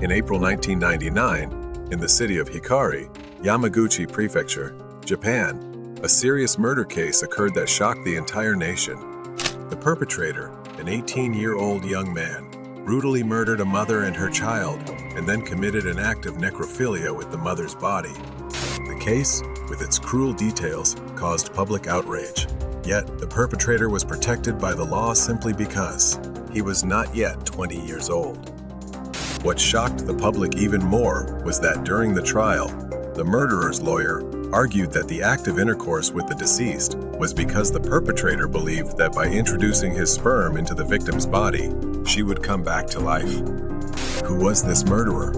In April 1999, in the city of Hikari, Yamaguchi Prefecture, Japan, a serious murder case occurred that shocked the entire nation. The perpetrator, an 18-year-old young man, brutally murdered a mother and her child, and then committed an act of necrophilia with the mother's body. The case, with its cruel details, caused public outrage. Yet, the perpetrator was protected by the law simply because he was not yet 20 years old. What shocked the public even more was that during the trial, the murderer's lawyer argued that the act of intercourse with the deceased was because the perpetrator believed that by introducing his sperm into the victim's body, she would come back to life. Who was this murderer?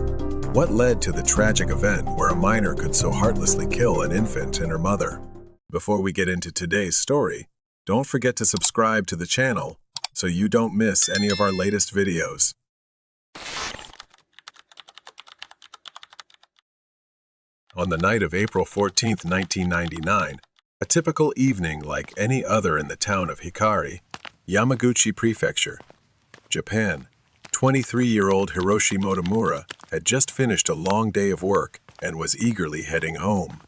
What led to the tragic event where a minor could so heartlessly kill an infant and her mother? Before we get into today's story, don't forget to subscribe to the channel so you don't miss any of our latest videos. On the night of April 14, 1999, a typical evening like any other in the town of Hikari, Yamaguchi Prefecture, Japan, 23-year-old Hiroshi Motomura had just finished a long day of work and was eagerly heading home.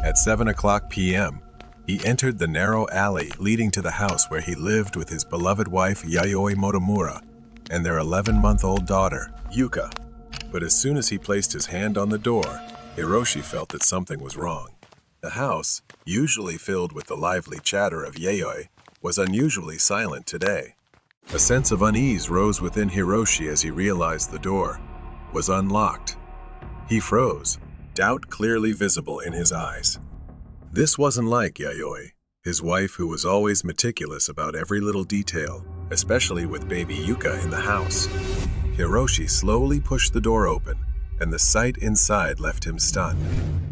At 7:00 p.m., he entered the narrow alley leading to the house where he lived with his beloved wife Yayoi Motomura and their 11-month-old daughter, Yuka. But as soon as he placed his hand on the door, Hiroshi felt that something was wrong. The house, usually filled with the lively chatter of Yayoi, was unusually silent today. A sense of unease rose within Hiroshi as he realized the door was unlocked. He froze, doubt clearly visible in his eyes. This wasn't like Yayoi, his wife who was always meticulous about every little detail, especially with baby Yuka in the house. Hiroshi slowly pushed the door open, and the sight inside left him stunned.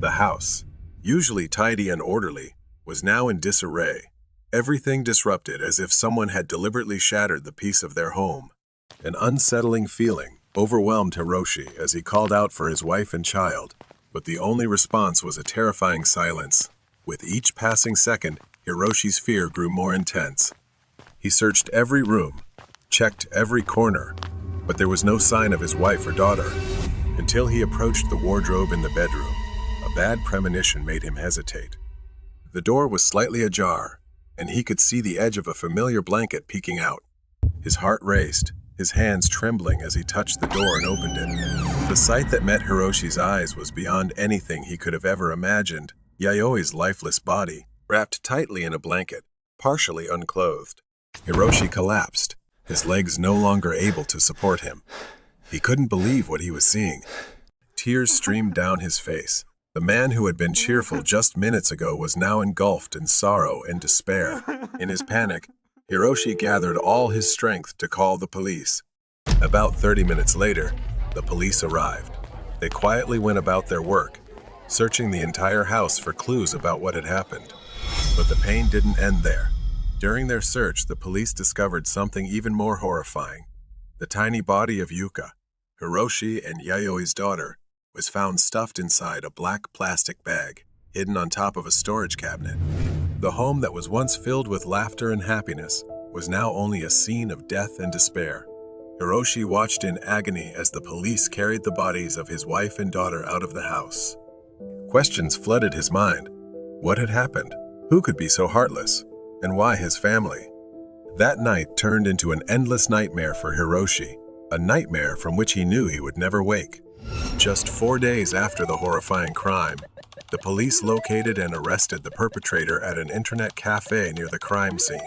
The house, usually tidy and orderly, was now in disarray. Everything disrupted as if someone had deliberately shattered the peace of their home. An unsettling feeling overwhelmed Hiroshi as he called out for his wife and child, but the only response was a terrifying silence. With each passing second, Hiroshi's fear grew more intense. He searched every room, checked every corner, but there was no sign of his wife or daughter. Until he approached the wardrobe in the bedroom, a bad premonition made him hesitate. The door was slightly ajar, and he could see the edge of a familiar blanket peeking out. His heart raced, his hands trembling as he touched the door and opened it. The sight that met Hiroshi's eyes was beyond anything he could have ever imagined. Yayoi's lifeless body, wrapped tightly in a blanket, partially unclothed. Hiroshi collapsed, his legs no longer able to support him. He couldn't believe what he was seeing. Tears streamed down his face. The man who had been cheerful just minutes ago was now engulfed in sorrow and despair. In his panic, Hiroshi gathered all his strength to call the police. About 30 minutes later, the police arrived. They quietly went about their work, searching the entire house for clues about what had happened. But the pain didn't end there. During their search, the police discovered something even more horrifying. The tiny body of Yuka, Hiroshi and Yayoi's daughter, was found stuffed inside a black plastic bag, hidden on top of a storage cabinet. The home that was once filled with laughter and happiness was now only a scene of death and despair. Hiroshi watched in agony as the police carried the bodies of his wife and daughter out of the house. Questions flooded his mind. What had happened? Who could be so heartless? And why his family? That night turned into an endless nightmare for Hiroshi, a nightmare from which he knew he would never wake. Just 4 days after the horrifying crime, the police located and arrested the perpetrator at an internet cafe near the crime scene.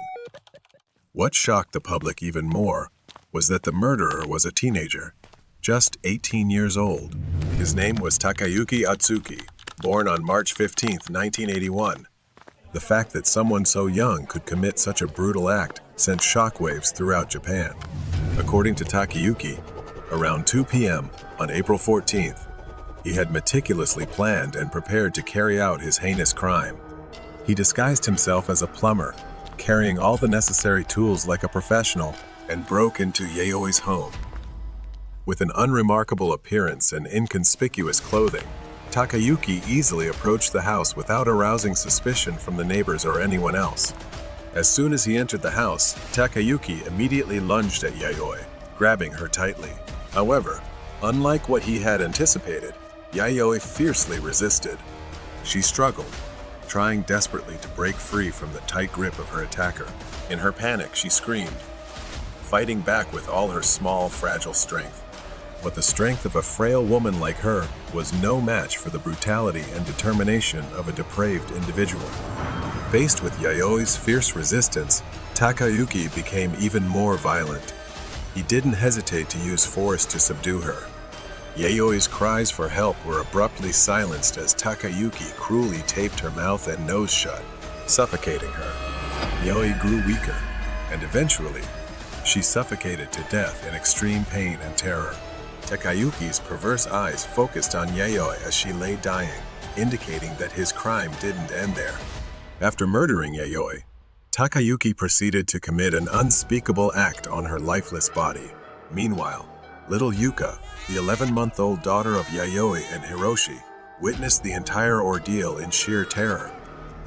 What shocked the public even more was that the murderer was a teenager, just 18 years old. His name was Takayuki Atsuki, born on March 15, 1981. The fact that someone so young could commit such a brutal act sent shockwaves throughout Japan. According to Takayuki, around 2 p.m. on April 14th, he had meticulously planned and prepared to carry out his heinous crime. He disguised himself as a plumber, carrying all the necessary tools like a professional, and broke into Yayoi's home. With an unremarkable appearance and inconspicuous clothing, Takayuki easily approached the house without arousing suspicion from the neighbors or anyone else. As soon as he entered the house, Takayuki immediately lunged at Yayoi, grabbing her tightly. However, Unlike what he had anticipated, Yayoi fiercely resisted. She struggled, trying desperately to break free from the tight grip of her attacker. In her panic, she screamed, fighting back with all her small, fragile strength. But the strength of a frail woman like her was no match for the brutality and determination of a depraved individual. Faced with Yayoi's fierce resistance, Takayuki became even more violent. He didn't hesitate to use force to subdue her. Yayoi's cries for help were abruptly silenced as Takayuki cruelly taped her mouth and nose shut, suffocating her. Yayoi grew weaker, and eventually, she suffocated to death in extreme pain and terror. Takayuki's perverse eyes focused on Yayoi as she lay dying, indicating that his crime didn't end there. After murdering Yayoi, Takayuki proceeded to commit an unspeakable act on her lifeless body. Meanwhile, little Yuka, the 11-month-old daughter of Yayoi and Hiroshi, witnessed the entire ordeal in sheer terror.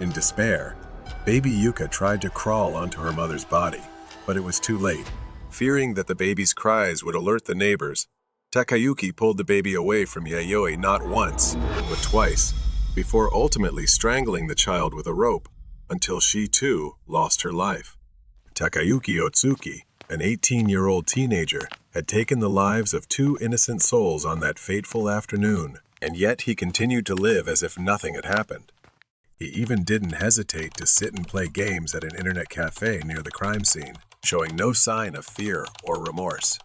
In despair, baby Yuka tried to crawl onto her mother's body, but it was too late. Fearing that the baby's cries would alert the neighbors, Takayuki pulled the baby away from Yayoi not once, but twice, before ultimately strangling the child with a rope until she too lost her life. Takayuki Otsuki, an 18-year-old teenager, had taken the lives of 2 innocent souls on that fateful afternoon, and yet he continued to live as if nothing had happened. He even didn't hesitate to sit and play games at an internet cafe near the crime scene, showing no sign of fear or remorse.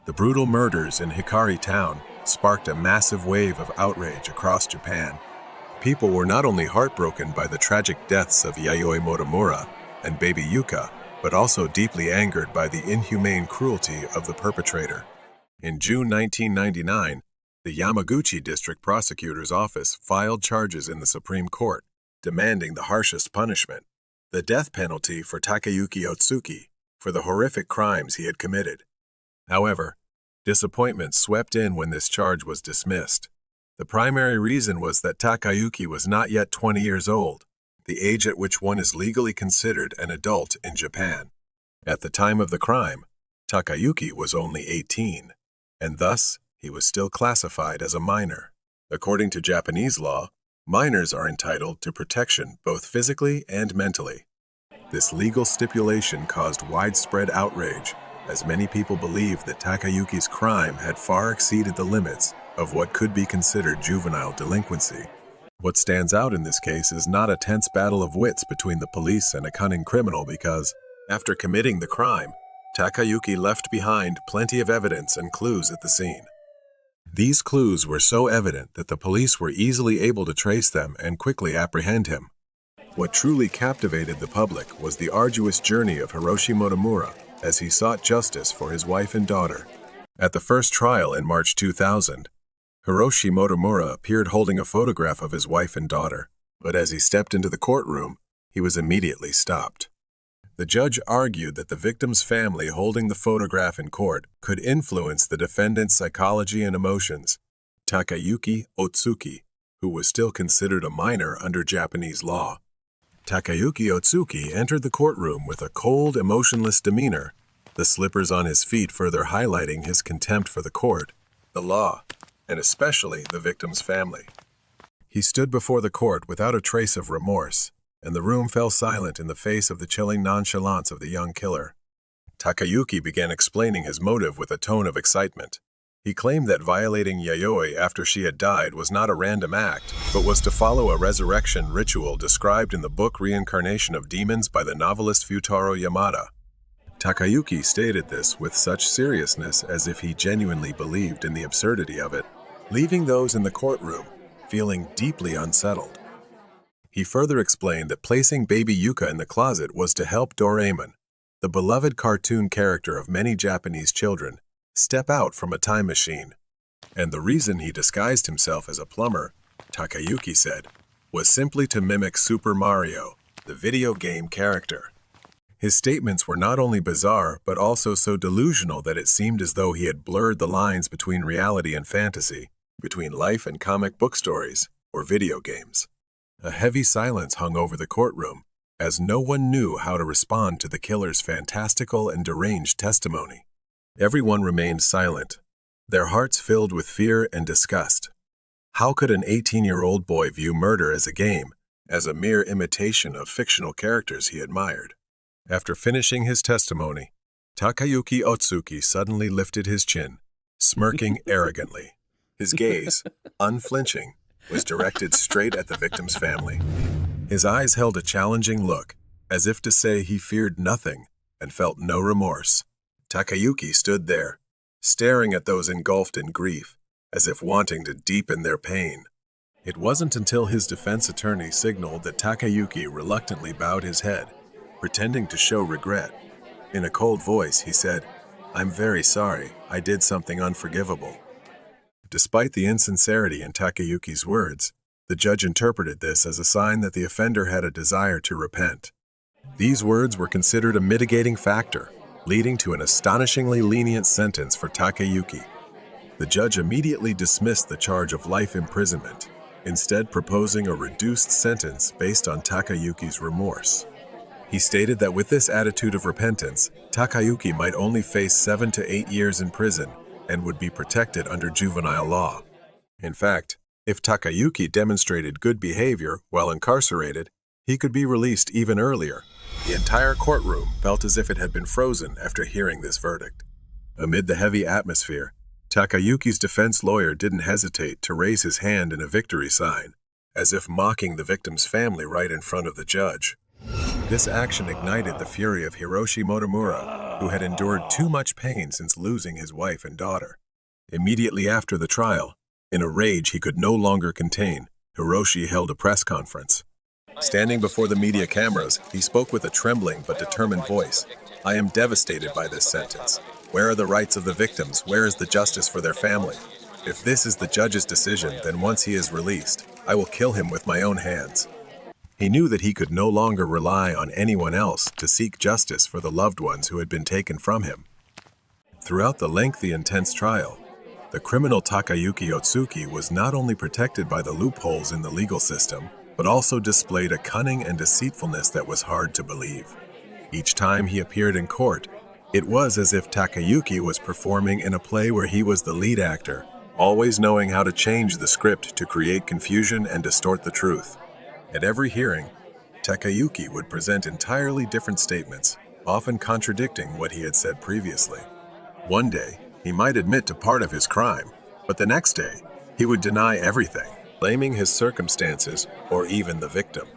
The brutal murders in Hikari Town sparked a massive wave of outrage across Japan. People were not only heartbroken by the tragic deaths of Yayoi Motomura and baby Yuka, but also deeply angered by the inhumane cruelty of the perpetrator. In June 1999, the Yamaguchi District Prosecutor's Office filed charges in the Supreme Court, demanding the harshest punishment, the death penalty for Takayuki Otsuki for the horrific crimes he had committed. However, disappointment swept in when this charge was dismissed. The primary reason was that Takayuki was not yet 20 years old, the age at which one is legally considered an adult in Japan. At the time of the crime, Takayuki was only 18, and thus he was still classified as a minor. According to Japanese law, minors are entitled to protection both physically and mentally. This legal stipulation caused widespread outrage, as many people believed that Takayuki's crime had far exceeded the limits of what could be considered juvenile delinquency. What stands out in this case is not a tense battle of wits between the police and a cunning criminal because, after committing the crime, Takayuki left behind plenty of evidence and clues at the scene. These clues were so evident that the police were easily able to trace them and quickly apprehend him. What truly captivated the public was the arduous journey of Hiroshi Motomura as he sought justice for his wife and daughter. At the first trial in March 2000, Hiroshi Motomura appeared holding a photograph of his wife and daughter, but as he stepped into the courtroom, he was immediately stopped. The judge argued that the victim's family holding the photograph in court could influence the defendant's psychology and emotions. Takayuki Otsuki, who was still considered a minor under Japanese law. Takayuki Otsuki entered the courtroom with a cold, emotionless demeanor, the slippers on his feet further highlighting his contempt for the court, the law, and especially the victim's family. He stood before the court without a trace of remorse, and the room fell silent in the face of the chilling nonchalance of the young killer. Takayuki began explaining his motive with a tone of excitement. He claimed that violating Yayoi after she had died was not a random act, but was to follow a resurrection ritual described in the book Reincarnation of Demons by the novelist Futaro Yamada. Takayuki stated this with such seriousness as if he genuinely believed in the absurdity of it, leaving those in the courtroom feeling deeply unsettled. He further explained that placing baby Yuka in the closet was to help Doraemon, the beloved cartoon character of many Japanese children, step out from a time machine. And the reason he disguised himself as a plumber, Takayuki said, was simply to mimic Super Mario, the video game character. His statements were not only bizarre, but also so delusional that it seemed as though he had blurred the lines between reality and fantasy, between life and comic book stories, or video games. A heavy silence hung over the courtroom, as no one knew how to respond to the killer's fantastical and deranged testimony. Everyone remained silent, their hearts filled with fear and disgust. How could an 18-year-old boy view murder as a game, as a mere imitation of fictional characters he admired? After finishing his testimony, Takayuki Otsuki suddenly lifted his chin, smirking arrogantly. His gaze, unflinching, was directed straight at the victim's family. His eyes held a challenging look, as if to say he feared nothing and felt no remorse. Takayuki stood there, staring at those engulfed in grief, as if wanting to deepen their pain. It wasn't until his defense attorney signaled that Takayuki reluctantly bowed his head, pretending to show regret. In a cold voice, he said, "I'm very sorry, I did something unforgivable." Despite the insincerity in Takayuki's words, the judge interpreted this as a sign that the offender had a desire to repent. These words were considered a mitigating factor, leading to an astonishingly lenient sentence for Takayuki. The judge immediately dismissed the charge of life imprisonment, instead proposing a reduced sentence based on Takayuki's remorse. He stated that with this attitude of repentance, Takayuki might only face 7 to 8 years in prison and would be protected under juvenile law. In fact, if Takayuki demonstrated good behavior while incarcerated, he could be released even earlier. The entire courtroom felt as if it had been frozen after hearing this verdict. Amid the heavy atmosphere, Takayuki's defense lawyer didn't hesitate to raise his hand in a victory sign, as if mocking the victim's family right in front of the judge. This action ignited the fury of Hiroshi Motomura, who had endured too much pain since losing his wife and daughter. Immediately after the trial, in a rage he could no longer contain, Hiroshi held a press conference. Standing before the media cameras, he spoke with a trembling but determined voice. "I am devastated by this sentence. Where are the rights of the victims? Where is the justice for their family? If this is the judge's decision, then once he is released, I will kill him with my own hands." He knew that he could no longer rely on anyone else to seek justice for the loved ones who had been taken from him. Throughout the lengthy, intense trial, the criminal Takayuki Otsuki was not only protected by the loopholes in the legal system, but also displayed a cunning and deceitfulness that was hard to believe. Each time he appeared in court, it was as if Takayuki was performing in a play where he was the lead actor, always knowing how to change the script to create confusion and distort the truth. At every hearing, Takayuki would present entirely different statements, often contradicting what he had said previously. One day, he might admit to part of his crime, but the next day, he would deny everything, blaming his circumstances or even the victim.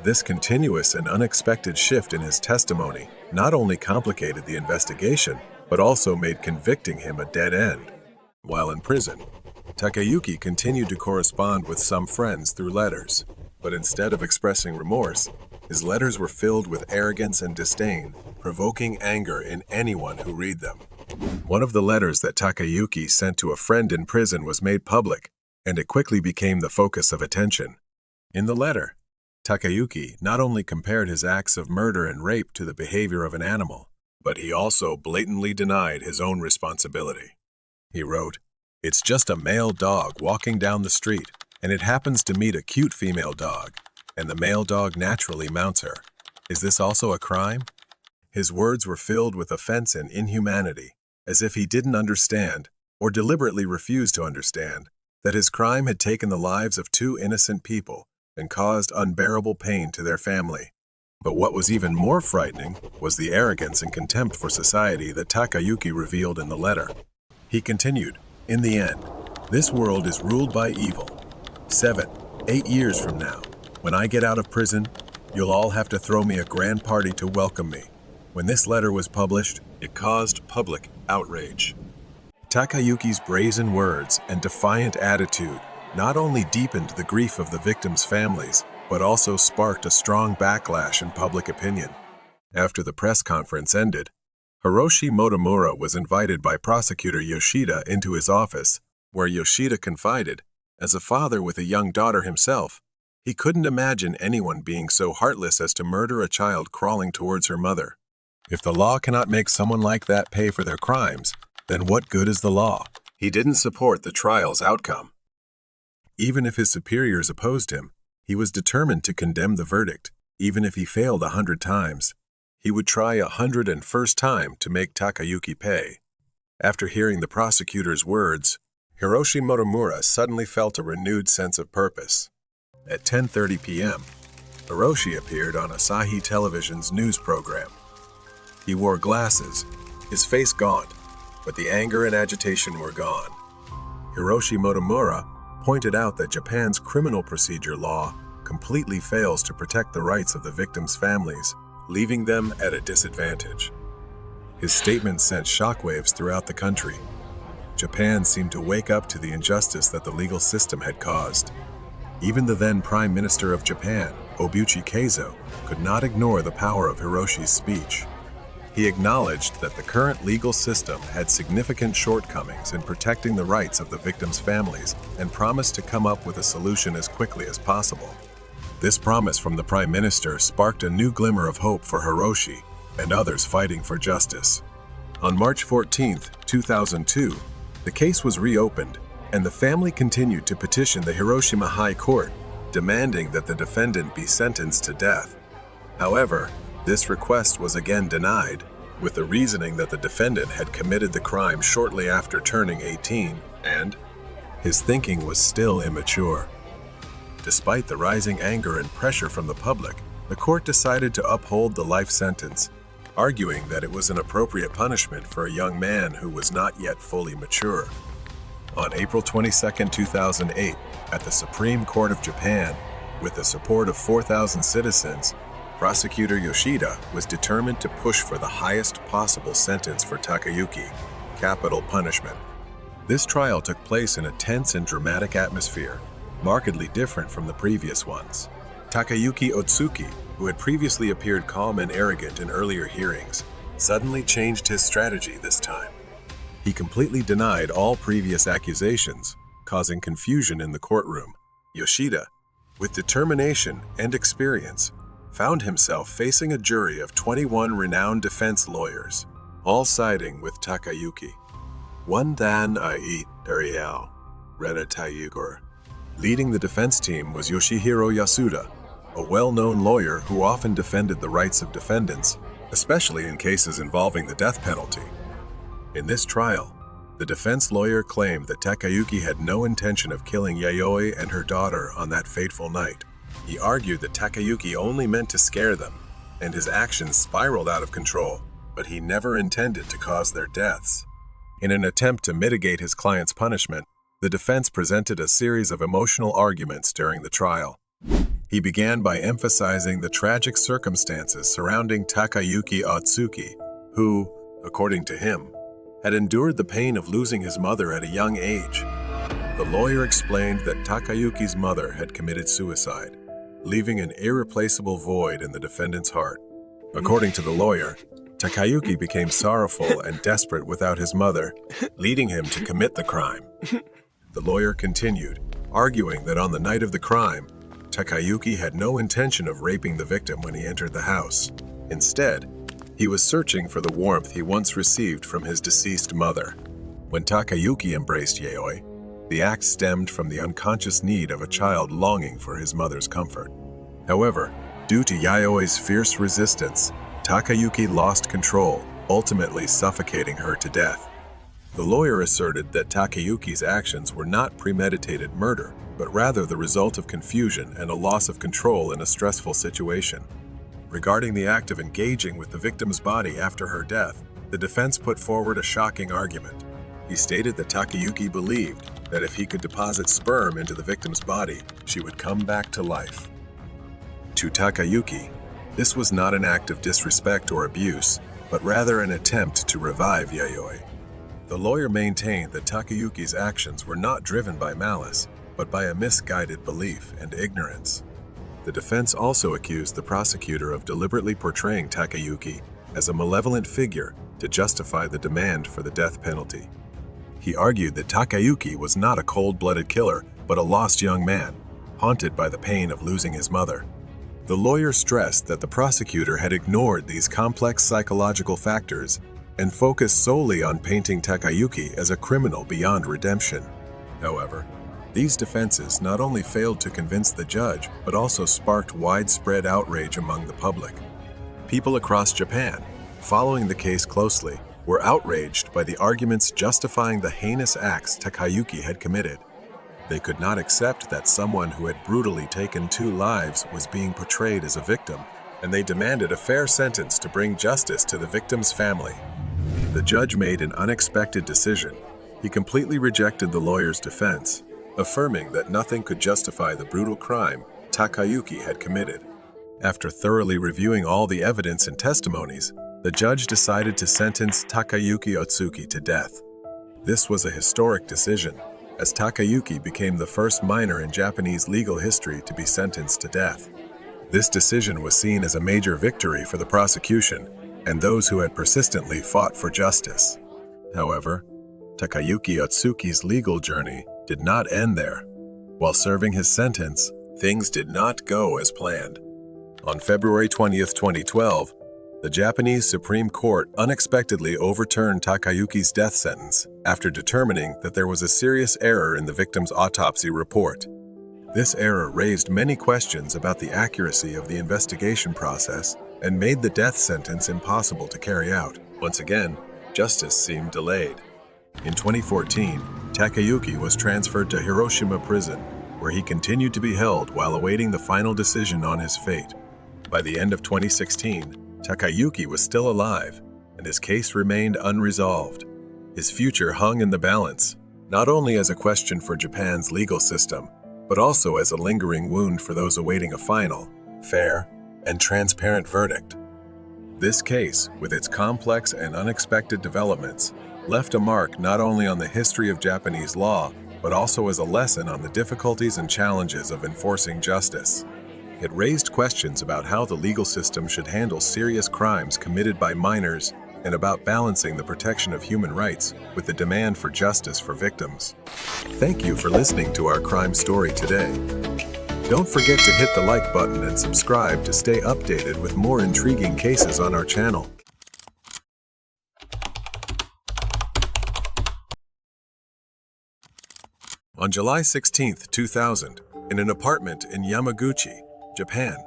This continuous and unexpected shift in his testimony not only complicated the investigation, but also made convicting him a dead end. While in prison, Takayuki continued to correspond with some friends through letters, but instead of expressing remorse, his letters were filled with arrogance and disdain, provoking anger in anyone who read them. One of the letters that Takayuki sent to a friend in prison was made public, and it quickly became the focus of attention. In the letter, Takayuki not only compared his acts of murder and rape to the behavior of an animal, but he also blatantly denied his own responsibility. He wrote, "It's just a male dog walking down the street, and it happens to meet a cute female dog, and the male dog naturally mounts her. Is this also a crime?" His words were filled with offense and inhumanity, as if he didn't understand, or deliberately refused to understand, that his crime had taken the lives of 2 innocent people and caused unbearable pain to their family. But what was even more frightening was the arrogance and contempt for society that Takayuki revealed in the letter. He continued, "In the end, this world is ruled by evil. 7, 8 years from now, when I get out of prison, you'll all have to throw me a grand party to welcome me." When this letter was published, it caused public outrage. Takayuki's brazen words and defiant attitude not only deepened the grief of the victims' families, but also sparked a strong backlash in public opinion. After the press conference ended, Hiroshi Motomura was invited by prosecutor Yoshida into his office, where Yoshida confided, as a father with a young daughter himself, he couldn't imagine anyone being so heartless as to murder a child crawling towards her mother. If the law cannot make someone like that pay for their crimes, then what good is the law? He didn't support the trial's outcome. Even if his superiors opposed him, he was determined to condemn the verdict, even if he failed 100 times. He would try 101st time to make Takayuki pay. After hearing the prosecutor's words, Hiroshi Motomura suddenly felt a renewed sense of purpose. At 10:30 p.m., Hiroshi appeared on Asahi Television's news program. He wore glasses, his face gaunt, but the anger and agitation were gone. Hiroshi Motomura pointed out that Japan's criminal procedure law completely fails to protect the rights of the victims' families, leaving them at a disadvantage. His statement sent shockwaves throughout the country. Japan seemed to wake up to the injustice that the legal system had caused. Even the then Prime Minister of Japan, Obuchi Keizo, could not ignore the power of Hiroshi's speech. He acknowledged that the current legal system had significant shortcomings in protecting the rights of the victims' families and promised to come up with a solution as quickly as possible. This promise from the Prime Minister sparked a new glimmer of hope for Hiroshi and others fighting for justice. On March 14, 2002, the case was reopened, and the family continued to petition the Hiroshima High Court, demanding that the defendant be sentenced to death. However, this request was again denied, with the reasoning that the defendant had committed the crime shortly after turning 18 and his thinking was still immature. Despite the rising anger and pressure from the public, the court decided to uphold the life sentence, arguing that it was an appropriate punishment for a young man who was not yet fully mature. On April 22, 2008, at the Supreme Court of Japan, with the support of 4,000 citizens, Prosecutor Yoshida was determined to push for the highest possible sentence for Takayuki, capital punishment. This trial took place in a tense and dramatic atmosphere, markedly different from the previous ones. Takayuki Otsuki, who had previously appeared calm and arrogant in earlier hearings, suddenly changed his strategy this time. He completely denied all previous accusations, causing confusion in the courtroom. Yoshida, with determination and experience, found himself facing a jury of 21 renowned defense lawyers, all siding with Takayuki. One dan I Ariel, Reda Tayugor. Leading the defense team was Yoshihiro Yasuda, a well-known lawyer who often defended the rights of defendants, especially in cases involving the death penalty. In this trial, the defense lawyer claimed that Takayuki had no intention of killing Yayoi and her daughter on that fateful night. He argued that Takayuki only meant to scare them, and his actions spiraled out of control, but he never intended to cause their deaths. In an attempt to mitigate his client's punishment, the defense presented a series of emotional arguments during the trial. He began by emphasizing the tragic circumstances surrounding Takayuki Otsuki, who, according to him, had endured the pain of losing his mother at a young age. The lawyer explained that Takayuki's mother had committed suicide, leaving an irreplaceable void in the defendant's heart. According to the lawyer, Takayuki became sorrowful and desperate without his mother, leading him to commit the crime. The lawyer continued, arguing that on the night of the crime, Takayuki had no intention of raping the victim when he entered the house. Instead, he was searching for the warmth he once received from his deceased mother. When Takayuki embraced Yayoi, the act stemmed from the unconscious need of a child longing for his mother's comfort. However, due to Yayoi's fierce resistance, Takayuki lost control, ultimately suffocating her to death. The lawyer asserted that Takayuki's actions were not premeditated murder, but rather the result of confusion and a loss of control in a stressful situation. Regarding the act of engaging with the victim's body after her death, the defense put forward a shocking argument. He stated that Takayuki believed that if he could deposit sperm into the victim's body, she would come back to life. To Takayuki, this was not an act of disrespect or abuse, but rather an attempt to revive Yayoi. The lawyer maintained that Takayuki's actions were not driven by malice, but by a misguided belief and ignorance. The defense also accused the prosecutor of deliberately portraying Takayuki as a malevolent figure to justify the demand for the death penalty. He argued that Takayuki was not a cold-blooded killer, but a lost young man, haunted by the pain of losing his mother. The lawyer stressed that the prosecutor had ignored these complex psychological factors and focused solely on painting Takayuki as a criminal beyond redemption. However, these defenses not only failed to convince the judge, but also sparked widespread outrage among the public. People across Japan, following the case closely, were outraged by the arguments justifying the heinous acts Takayuki had committed. They could not accept that someone who had brutally taken 2 lives was being portrayed as a victim, and they demanded a fair sentence to bring justice to the victim's family. The judge made an unexpected decision. He completely rejected the lawyer's defense, affirming that nothing could justify the brutal crime Takayuki had committed. After thoroughly reviewing all the evidence and testimonies, the judge decided to sentence Takayuki Otsuki to death. This was a historic decision, as Takayuki became the first minor in Japanese legal history to be sentenced to death. This decision was seen as a major victory for the prosecution and those who had persistently fought for justice. However, Takayuki Otsuki's legal journey did not end there. While serving his sentence, things did not go as planned. On February 20, 2012, the Japanese Supreme Court unexpectedly overturned Takayuki's death sentence after determining that there was a serious error in the victim's autopsy report. This error raised many questions about the accuracy of the investigation process and made the death sentence impossible to carry out. Once again, justice seemed delayed. In 2014, Takayuki was transferred to Hiroshima prison, where he continued to be held while awaiting the final decision on his fate. By the end of 2016, Takayuki was still alive, and his case remained unresolved. His future hung in the balance, not only as a question for Japan's legal system, but also as a lingering wound for those awaiting a final, fair, and transparent verdict. This case, with its complex and unexpected developments, left a mark not only on the history of Japanese law, but also as a lesson on the difficulties and challenges of enforcing justice. It raised questions about how the legal system should handle serious crimes committed by minors and about balancing the protection of human rights with the demand for justice for victims. Thank you for listening to our crime story today. Don't forget to hit the like button and subscribe to stay updated with more intriguing cases on our channel. On July 16, 2000, in an apartment in Yamaguchi, Japan,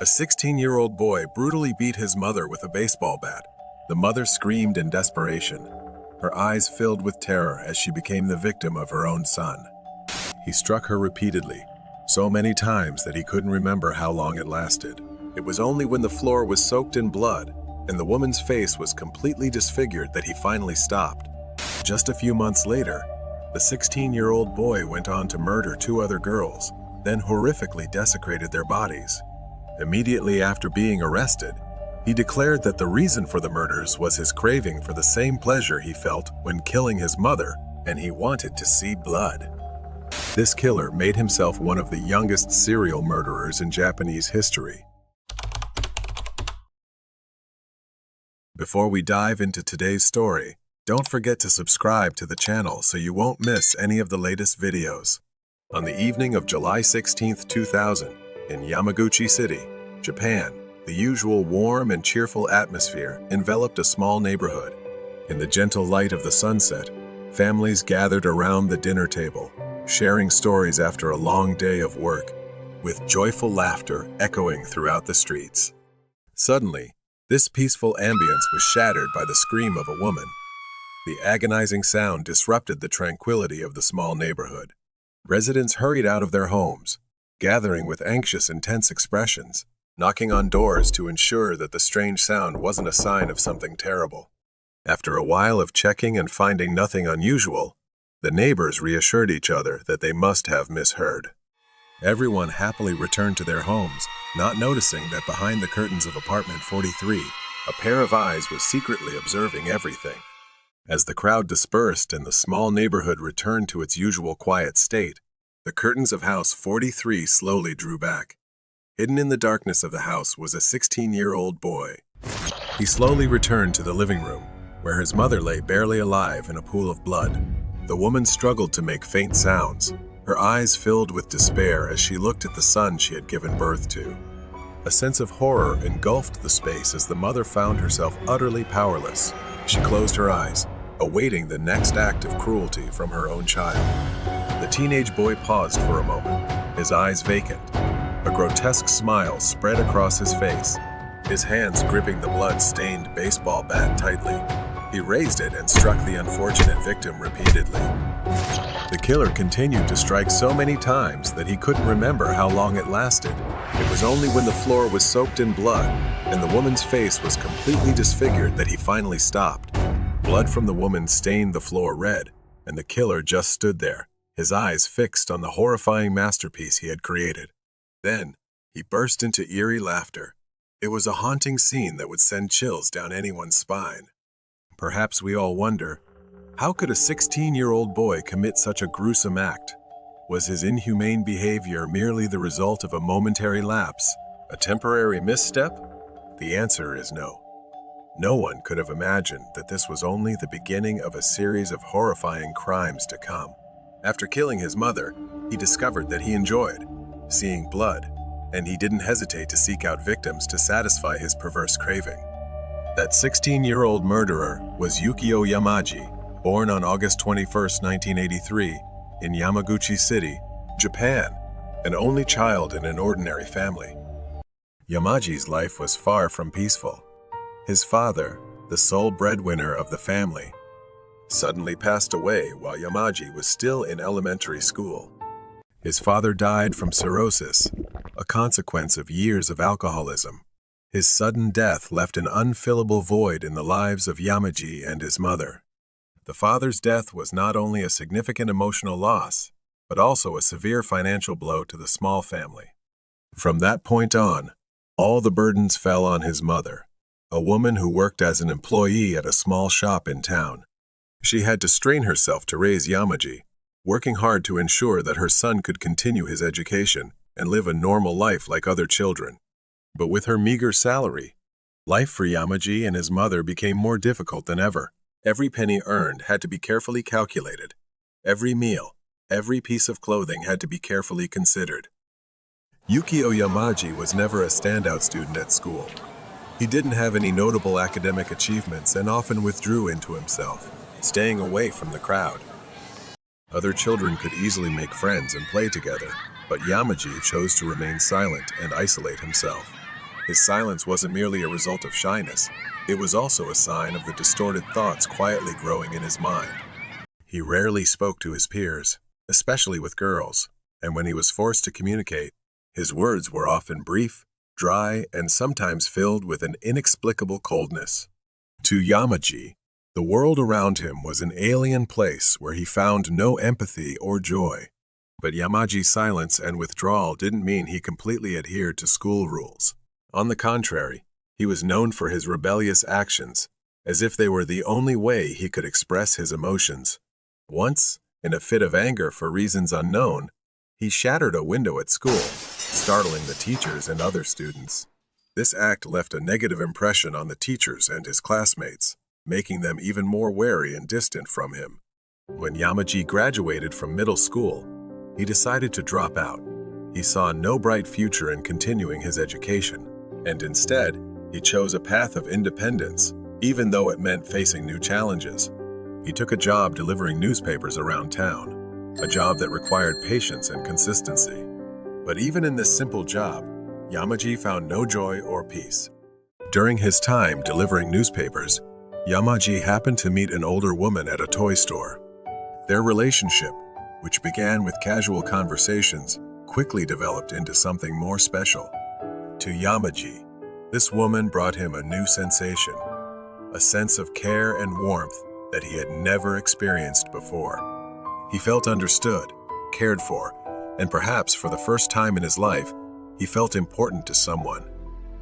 a 16-year-old boy brutally beat his mother with a baseball bat. The mother screamed in desperation, her eyes filled with terror as she became the victim of her own son. He struck her repeatedly, so many times that he couldn't remember how long it lasted. It was only when the floor was soaked in blood and the woman's face was completely disfigured that he finally stopped. Just a few months later, the 16-year-old boy went on to murder 2 other girls, then horrifically desecrated their bodies. Immediately after being arrested, he declared that the reason for the murders was his craving for the same pleasure he felt when killing his mother, and he wanted to see blood. This killer made himself one of the youngest serial murderers in Japanese history. Before we dive into today's story, don't forget to subscribe to the channel so you won't miss any of the latest videos. On the evening of July 16, 2000, in Yamaguchi City, Japan, the usual warm and cheerful atmosphere enveloped a small neighborhood. In the gentle light of the sunset, families gathered around the dinner table, sharing stories after a long day of work, with joyful laughter echoing throughout the streets. Suddenly, this peaceful ambience was shattered by the scream of a woman. The agonizing sound disrupted the tranquility of the small neighborhood. Residents hurried out of their homes, gathering with anxious, intense expressions, knocking on doors to ensure that the strange sound wasn't a sign of something terrible. After a while of checking and finding nothing unusual, the neighbors reassured each other that they must have misheard. Everyone happily returned to their homes, not noticing that behind the curtains of apartment 43, a pair of eyes was secretly observing everything. As the crowd dispersed and the small neighborhood returned to its usual quiet state, the curtains of house 43 slowly drew back. Hidden in the darkness of the house was a 16-year-old boy. He slowly returned to the living room, where his mother lay barely alive in a pool of blood. The woman struggled to make faint sounds, her eyes filled with despair as she looked at the son she had given birth to. A sense of horror engulfed the space as the mother found herself utterly powerless. She closed her eyes, awaiting the next act of cruelty from her own child. The teenage boy paused for a moment, his eyes vacant. A grotesque smile spread across his face, his hands gripping the blood-stained baseball bat tightly. He raised it and struck the unfortunate victim repeatedly. The killer continued to strike so many times that he couldn't remember how long it lasted. It was only when the floor was soaked in blood and the woman's face was completely disfigured that he finally stopped. Blood from the woman stained the floor red, and the killer just stood there, his eyes fixed on the horrifying masterpiece he had created. Then, he burst into eerie laughter. It was a haunting scene that would send chills down anyone's spine. Perhaps we all wonder, how could a 16-year-old boy commit such a gruesome act? Was his inhumane behavior merely the result of a momentary lapse, a temporary misstep? The answer is no. No one could have imagined that this was only the beginning of a series of horrifying crimes to come. After killing his mother, he discovered that he enjoyed seeing blood, and he didn't hesitate to seek out victims to satisfy his perverse craving. That 16-year-old murderer was Yukio Yamaji, born on August 21, 1983, in Yamaguchi City, Japan, an only child in an ordinary family. Yamaji's life was far from peaceful. His father, the sole breadwinner of the family, suddenly passed away while Yamaji was still in elementary school. His father died from cirrhosis, a consequence of years of alcoholism. His sudden death left an unfillable void in the lives of Yamaji and his mother. The father's death was not only a significant emotional loss, but also a severe financial blow to the small family. From that point on, all the burdens fell on his mother, a woman who worked as an employee at a small shop in town. She had to strain herself to raise Yamaji, working hard to ensure that her son could continue his education and live a normal life like other children. But with her meager salary, life for Yamaji and his mother became more difficult than ever. Every penny earned had to be carefully calculated. Every meal, every piece of clothing had to be carefully considered. Yukio Yamaji was never a standout student at school. He didn't have any notable academic achievements and often withdrew into himself, staying away from the crowd. Other children could easily make friends and play together, but Yamaji chose to remain silent and isolate himself. His silence wasn't merely a result of shyness, it was also a sign of the distorted thoughts quietly growing in his mind. He rarely spoke to his peers, especially with girls, and when he was forced to communicate, his words were often brief, dry, and sometimes filled with an inexplicable coldness. To Yamaji, the world around him was an alien place where he found no empathy or joy. But Yamaji's silence and withdrawal didn't mean he completely adhered to school rules. On the contrary, he was known for his rebellious actions, as if they were the only way he could express his emotions. Once, in a fit of anger for reasons unknown, he shattered a window at school, startling the teachers and other students. This act left a negative impression on the teachers and his classmates, making them even more wary and distant from him. When Yamaji graduated from middle school, he decided to drop out. He saw no bright future in continuing his education, and instead, he chose a path of independence, even though it meant facing new challenges. He took a job delivering newspapers around town, a job that required patience and consistency. But even in this simple job, Yamaji found no joy or peace. During his time delivering newspapers, Yamaji happened to meet an older woman at a toy store. Their relationship, which began with casual conversations, quickly developed into something more special. To Yamaji, this woman brought him a new sensation, a sense of care and warmth that he had never experienced before. He felt understood, cared for, and perhaps for the first time in his life, he felt important to someone.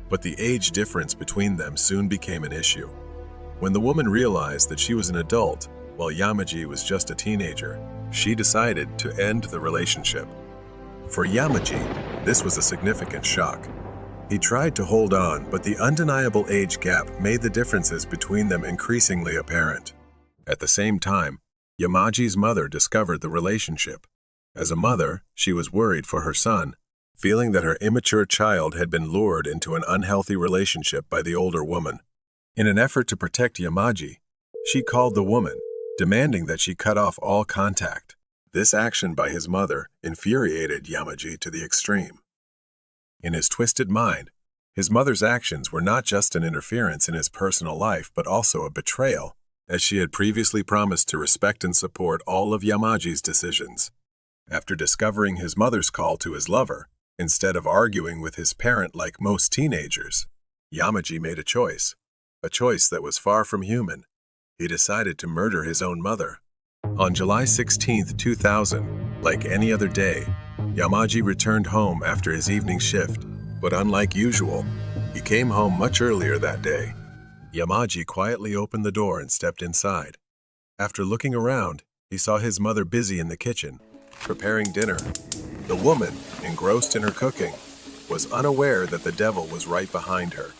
But the age difference between them soon became an issue. When the woman realized that she was an adult, while Yamaji was just a teenager, she decided to end the relationship. For Yamaji, this was a significant shock. He tried to hold on, but the undeniable age gap made the differences between them increasingly apparent. At the same time, Yamaji's mother discovered the relationship. As a mother, she was worried for her son, feeling that her immature child had been lured into an unhealthy relationship by the older woman. In an effort to protect Yamaji, she called the woman, demanding that she cut off all contact. This action by his mother infuriated Yamaji to the extreme. In his twisted mind, his mother's actions were not just an interference in his personal life, but also a betrayal, as she had previously promised to respect and support all of Yamaji's decisions. After discovering his mother's call to his lover, instead of arguing with his parent like most teenagers, Yamaji made a choice that was far from human. He decided to murder his own mother. On July 16, 2000, like any other day, Yamaji returned home after his evening shift, but unlike usual, he came home much earlier that day. Yamaji quietly opened the door and stepped inside. After looking around, he saw his mother busy in the kitchen, preparing dinner. The woman, engrossed in her cooking, was unaware that the devil was right behind her.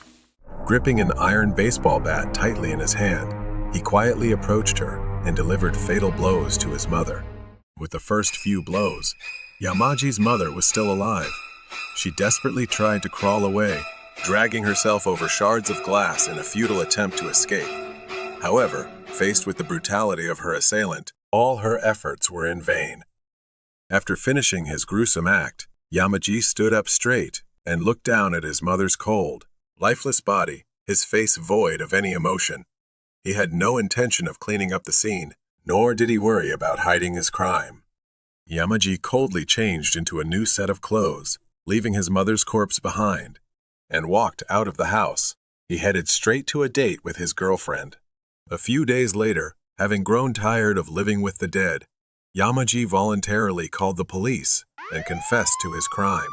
Gripping an iron baseball bat tightly in his hand, he quietly approached her and delivered fatal blows to his mother. With the first few blows, Yamaji's mother was still alive. She desperately tried to crawl away, dragging herself over shards of glass in a futile attempt to escape. However, faced with the brutality of her assailant, all her efforts were in vain. After finishing his gruesome act, Yamaji stood up straight and looked down at his mother's cold, lifeless body, his face void of any emotion. He had no intention of cleaning up the scene, nor did he worry about hiding his crime. Yamaji coldly changed into a new set of clothes, leaving his mother's corpse behind, and walked out of the house. He headed straight to a date with his girlfriend. A few days later, having grown tired of living with the dead, Yamaji voluntarily called the police and confessed to his crime.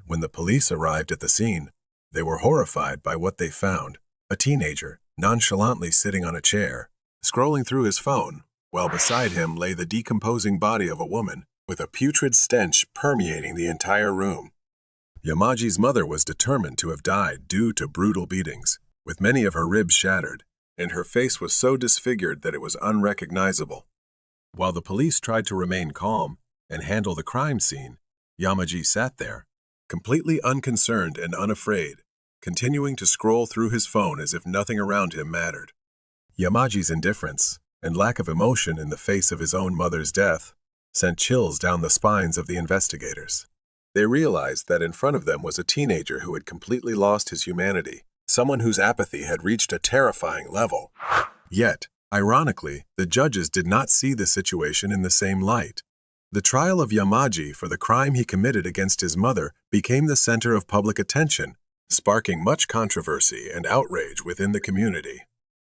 When the police arrived at the scene, they were horrified by what they found: a teenager nonchalantly sitting on a chair, scrolling through his phone, while beside him lay the decomposing body of a woman with a putrid stench permeating the entire room. Yamaji's mother was determined to have died due to brutal beatings, with many of her ribs shattered, and her face was so disfigured that it was unrecognizable. While the police tried to remain calm and handle the crime scene, Yamaji sat there, completely unconcerned and unafraid, continuing to scroll through his phone as if nothing around him mattered. Yamaji's indifference and lack of emotion in the face of his own mother's death sent chills down the spines of the investigators. They realized that in front of them was a teenager who had completely lost his humanity, someone whose apathy had reached a terrifying level. Yet, ironically, the judges did not see the situation in the same light. The trial of Yamaji for the crime he committed against his mother became the center of public attention, sparking much controversy and outrage within the community.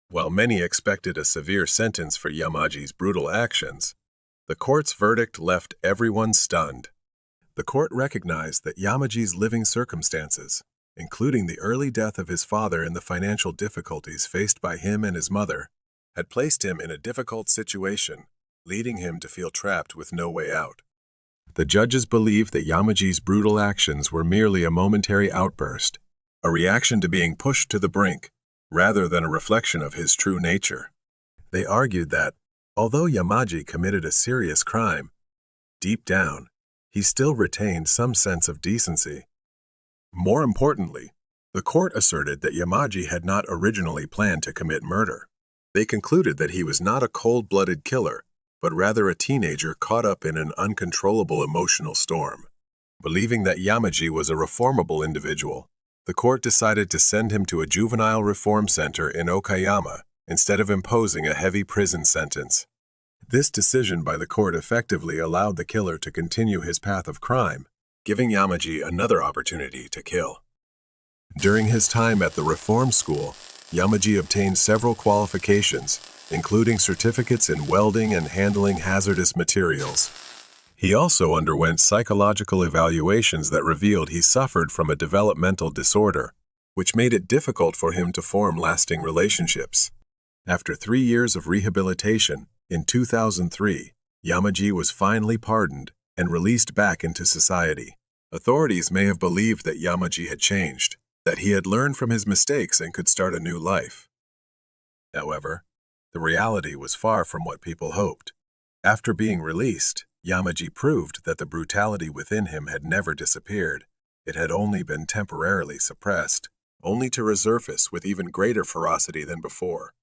While many expected a severe sentence for Yamaji's brutal actions, the court's verdict left everyone stunned. The court recognized that Yamaji's living circumstances, including the early death of his father and the financial difficulties faced by him and his mother, had placed him in a difficult situation, leading him to feel trapped with no way out. The judges believed that Yamaji's brutal actions were merely a momentary outburst, a reaction to being pushed to the brink, rather than a reflection of his true nature. They argued that, although Yamaji committed a serious crime, deep down, he still retained some sense of decency. More importantly, the court asserted that Yamaji had not originally planned to commit murder. They concluded that he was not a cold-blooded killer, but rather a teenager caught up in an uncontrollable emotional storm. Believing that Yamaji was a reformable individual, the court decided to send him to a juvenile reform center in Okayama instead of imposing a heavy prison sentence. This decision by the court effectively allowed the killer to continue his path of crime, giving Yamaji another opportunity to kill. During his time at the reform school, Yamaji obtained several qualifications, including certificates in welding and handling hazardous materials. He also underwent psychological evaluations that revealed he suffered from a developmental disorder, which made it difficult for him to form lasting relationships. After 3 years of rehabilitation, in 2003, Yamaji was finally pardoned and released back into society. Authorities may have believed that Yamaji had changed, that he had learned from his mistakes and could start a new life. However, the reality was far from what people hoped. After being released, Yamaji proved that the brutality within him had never disappeared. It had only been temporarily suppressed, only to resurface with even greater ferocity than before.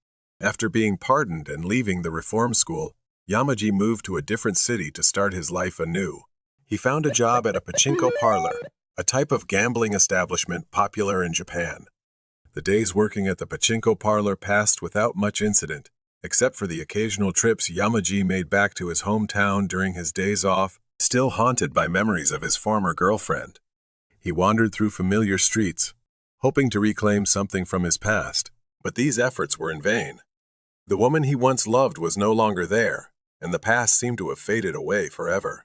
After being pardoned and leaving the reform school, Yamaji moved to a different city to start his life anew. He found a job at a pachinko parlor, a type of gambling establishment popular in Japan. The days working at the pachinko parlor passed without much incident, Except for the occasional trips Yamaji made back to his hometown during his days off, still haunted by memories of his former girlfriend. He wandered through familiar streets, hoping to reclaim something from his past, but these efforts were in vain. The woman he once loved was no longer there, and the past seemed to have faded away forever.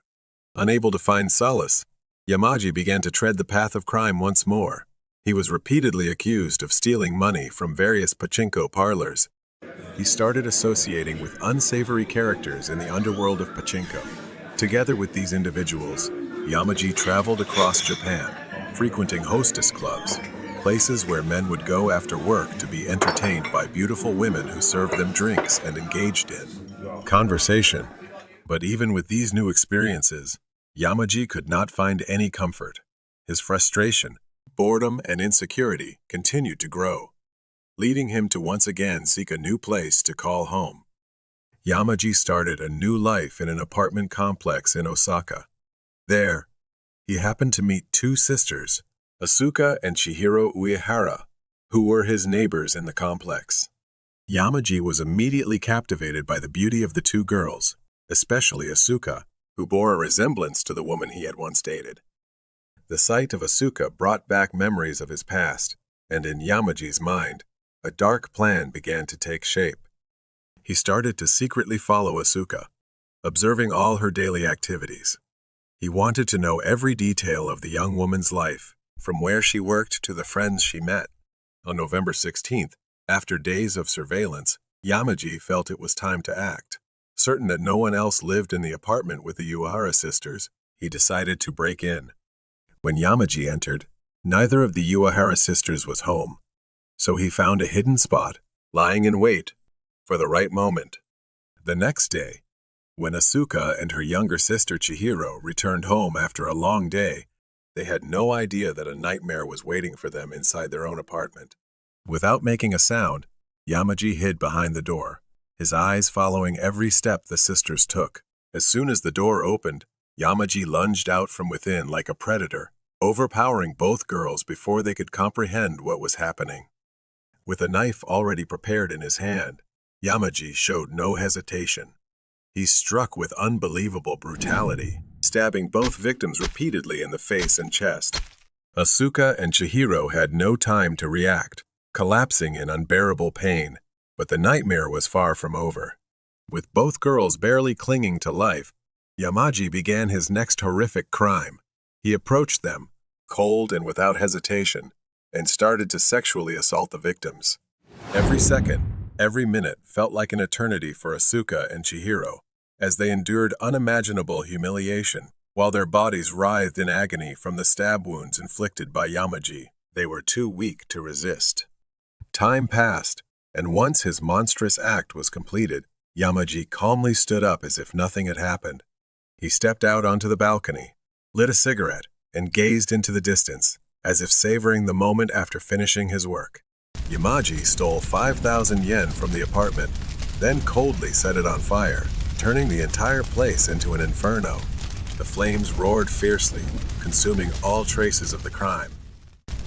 Unable to find solace, Yamaji began to tread the path of crime once more. He was repeatedly accused of stealing money from various pachinko parlors. He started associating with unsavory characters in the underworld of pachinko. Together with these individuals, Yamaji traveled across Japan, frequenting hostess clubs, places where men would go after work to be entertained by beautiful women who served them drinks and engaged in conversation. But even with these new experiences, Yamaji could not find any comfort. His frustration, boredom, and insecurity continued to grow, leading him to once again seek a new place to call home. Yamaji started a new life in an apartment complex in Osaka. There, he happened to meet two sisters, Asuka and Chihiro Uehara, who were his neighbors in the complex. Yamaji was immediately captivated by the beauty of the two girls, especially Asuka, who bore a resemblance to the woman he had once dated. The sight of Asuka brought back memories of his past, and in Yamaji's mind, a dark plan began to take shape. He started to secretly follow Asuka, observing all her daily activities. He wanted to know every detail of the young woman's life, from where she worked to the friends she met. On November 16th, after days of surveillance, Yamaji felt it was time to act. Certain that no one else lived in the apartment with the Uehara sisters, he decided to break in. When Yamaji entered, neither of the Uehara sisters was home, so he found a hidden spot, lying in wait for the right moment. The next day, when Asuka and her younger sister Chihiro returned home after a long day, they had no idea that a nightmare was waiting for them inside their own apartment. Without making a sound, Yamaji hid behind the door, his eyes following every step the sisters took. As soon as the door opened, Yamaji lunged out from within like a predator, overpowering both girls before they could comprehend what was happening. With a knife already prepared in his hand, Yamaji showed no hesitation. He struck with unbelievable brutality, stabbing both victims repeatedly in the face and chest. Asuka and Chihiro had no time to react, collapsing in unbearable pain, but the nightmare was far from over. With both girls barely clinging to life, Yamaji began his next horrific crime. He approached them, cold and without hesitation, and started to sexually assault the victims. Every second, every minute felt like an eternity for Asuka and Chihiro, as they endured unimaginable humiliation, while their bodies writhed in agony from the stab wounds inflicted by Yamaji. They were too weak to resist. Time passed, and once his monstrous act was completed, Yamaji calmly stood up as if nothing had happened. He stepped out onto the balcony, lit a cigarette, and gazed into the distance, as if savoring the moment after finishing his work. Yamaji stole 5,000 yen from the apartment, then coldly set it on fire, turning the entire place into an inferno. The flames roared fiercely, consuming all traces of the crime.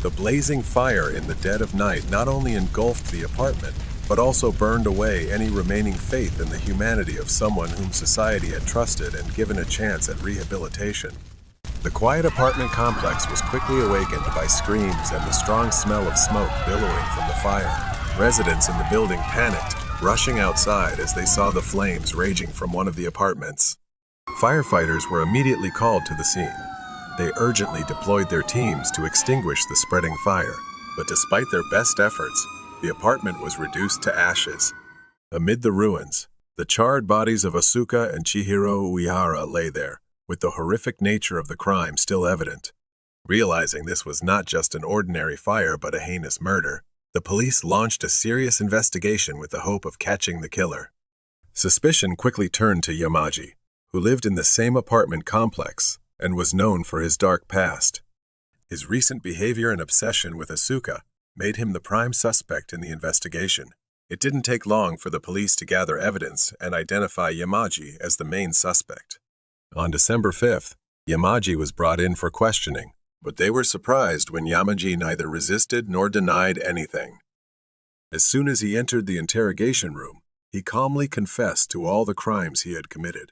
The blazing fire in the dead of night not only engulfed the apartment, but also burned away any remaining faith in the humanity of someone whom society had trusted and given a chance at rehabilitation. The quiet apartment complex was quickly awakened by screams and the strong smell of smoke billowing from the fire. Residents in the building panicked, rushing outside as they saw the flames raging from one of the apartments. Firefighters were immediately called to the scene. They urgently deployed their teams to extinguish the spreading fire, but despite their best efforts, the apartment was reduced to ashes. Amid the ruins, the charred bodies of Asuka and Chihiro Uehara lay there, with the horrific nature of the crime still evident. Realizing this was not just an ordinary fire but a heinous murder, the police launched a serious investigation with the hope of catching the killer. Suspicion quickly turned to Yamaji, who lived in the same apartment complex and was known for his dark past. His recent behavior and obsession with Asuka made him the prime suspect in the investigation. It didn't take long for the police to gather evidence and identify Yamaji as the main suspect. On December 5th, Yamaji was brought in for questioning, but they were surprised when Yamaji neither resisted nor denied anything. As soon as he entered the interrogation room, he calmly confessed to all the crimes he had committed.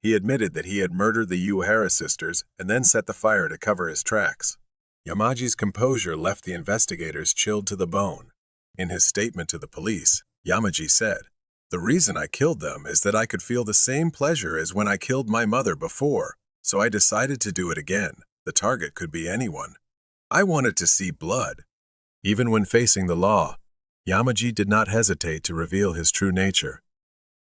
He admitted that he had murdered the Uehara sisters and then set the fire to cover his tracks. Yamaji's composure left the investigators chilled to the bone. In his statement to the police, Yamaji said, "The reason I killed them is that I could feel the same pleasure as when I killed my mother before, so I decided to do it again. The target could be anyone. I wanted to see blood." Even when facing the law, Yamaji did not hesitate to reveal his true nature.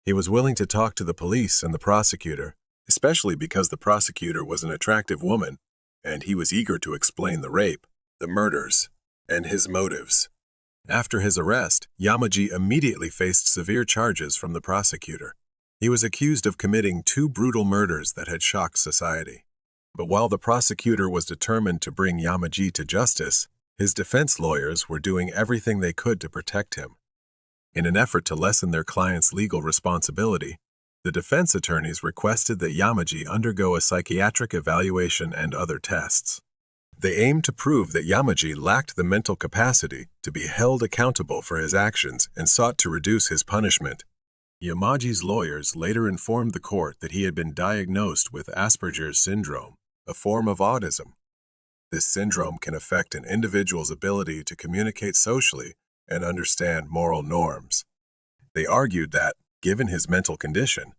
He was willing to talk to the police and the prosecutor, especially because the prosecutor was an attractive woman, and he was eager to explain the rape, the murders, and his motives. After his arrest, Yamaji immediately faced severe charges from the prosecutor. He was accused of committing 2 brutal murders that had shocked society. But while the prosecutor was determined to bring Yamaji to justice, his defense lawyers were doing everything they could to protect him. In an effort to lessen their client's legal responsibility, the defense attorneys requested that Yamaji undergo a psychiatric evaluation and other tests. They aimed to prove that Yamaji lacked the mental capacity to be held accountable for his actions and sought to reduce his punishment. Yamaji's lawyers later informed the court that he had been diagnosed with Asperger's syndrome, a form of autism. This syndrome can affect an individual's ability to communicate socially and understand moral norms. They argued that, given his mental condition,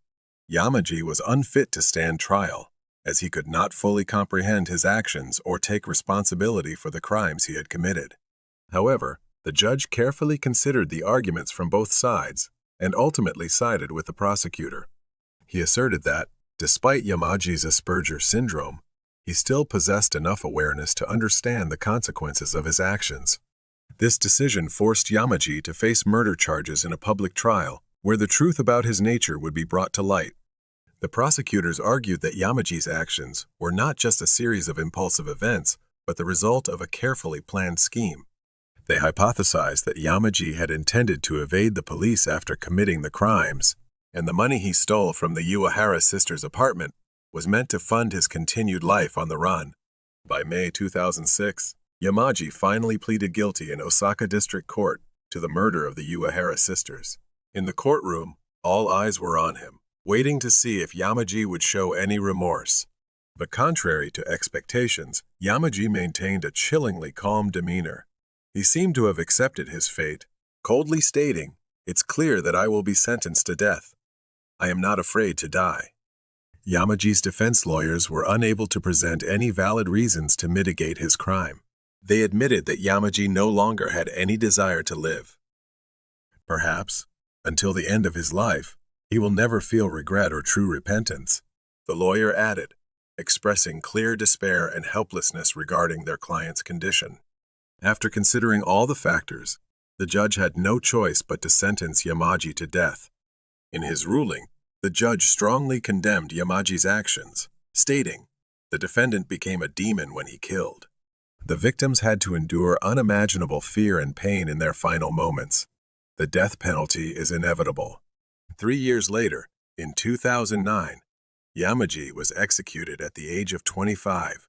Yamaji was unfit to stand trial, as he could not fully comprehend his actions or take responsibility for the crimes he had committed. However, the judge carefully considered the arguments from both sides and ultimately sided with the prosecutor. He asserted that, despite Yamaji's Asperger's syndrome, he still possessed enough awareness to understand the consequences of his actions. This decision forced Yamaji to face murder charges in a public trial, where the truth about his nature would be brought to light. The prosecutors argued that Yamaji's actions were not just a series of impulsive events, but the result of a carefully planned scheme. They hypothesized that Yamaji had intended to evade the police after committing the crimes, and the money he stole from the Uehara sisters' apartment was meant to fund his continued life on the run. By May 2006, Yamaji finally pleaded guilty in Osaka District Court to the murder of the Uehara sisters. In the courtroom, all eyes were on him, waiting to see if Yamaji would show any remorse. But contrary to expectations, Yamaji maintained a chillingly calm demeanor. He seemed to have accepted his fate, coldly stating, "It's clear that I will be sentenced to death. I am not afraid to die." Yamaji's defense lawyers were unable to present any valid reasons to mitigate his crime. They admitted that Yamaji no longer had any desire to live. Perhaps, until the end of his life, he will never feel regret or true repentance, the lawyer added, expressing clear despair and helplessness regarding their client's condition. After considering all the factors, the judge had no choice but to sentence Yamaji to death. In his ruling, the judge strongly condemned Yamaji's actions, stating, "The defendant became a demon when he killed." The victims had to endure unimaginable fear and pain in their final moments. The death penalty is inevitable. 3 years later, in 2009, Yamaji was executed at the age of 25.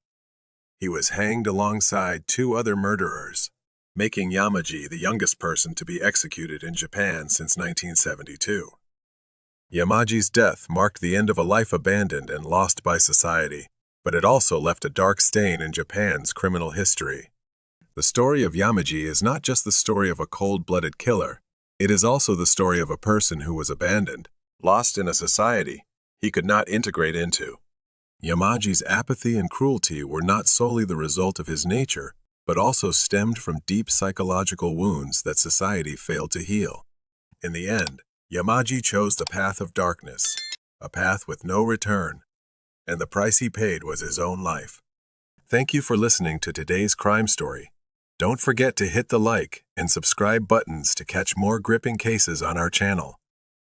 He was hanged alongside 2 other murderers, making Yamaji the youngest person to be executed in Japan since 1972. Yamaji's death marked the end of a life abandoned and lost by society, but it also left a dark stain in Japan's criminal history. The story of Yamaji is not just the story of a cold-blooded killer, it is also the story of a person who was abandoned, lost in a society he could not integrate into. Yamaji's apathy and cruelty were not solely the result of his nature, but also stemmed from deep psychological wounds that society failed to heal. In the end, Yamaji chose the path of darkness, a path with no return, and the price he paid was his own life. Thank you for listening to today's crime story. Don't forget to hit the like and subscribe buttons to catch more gripping cases on our channel.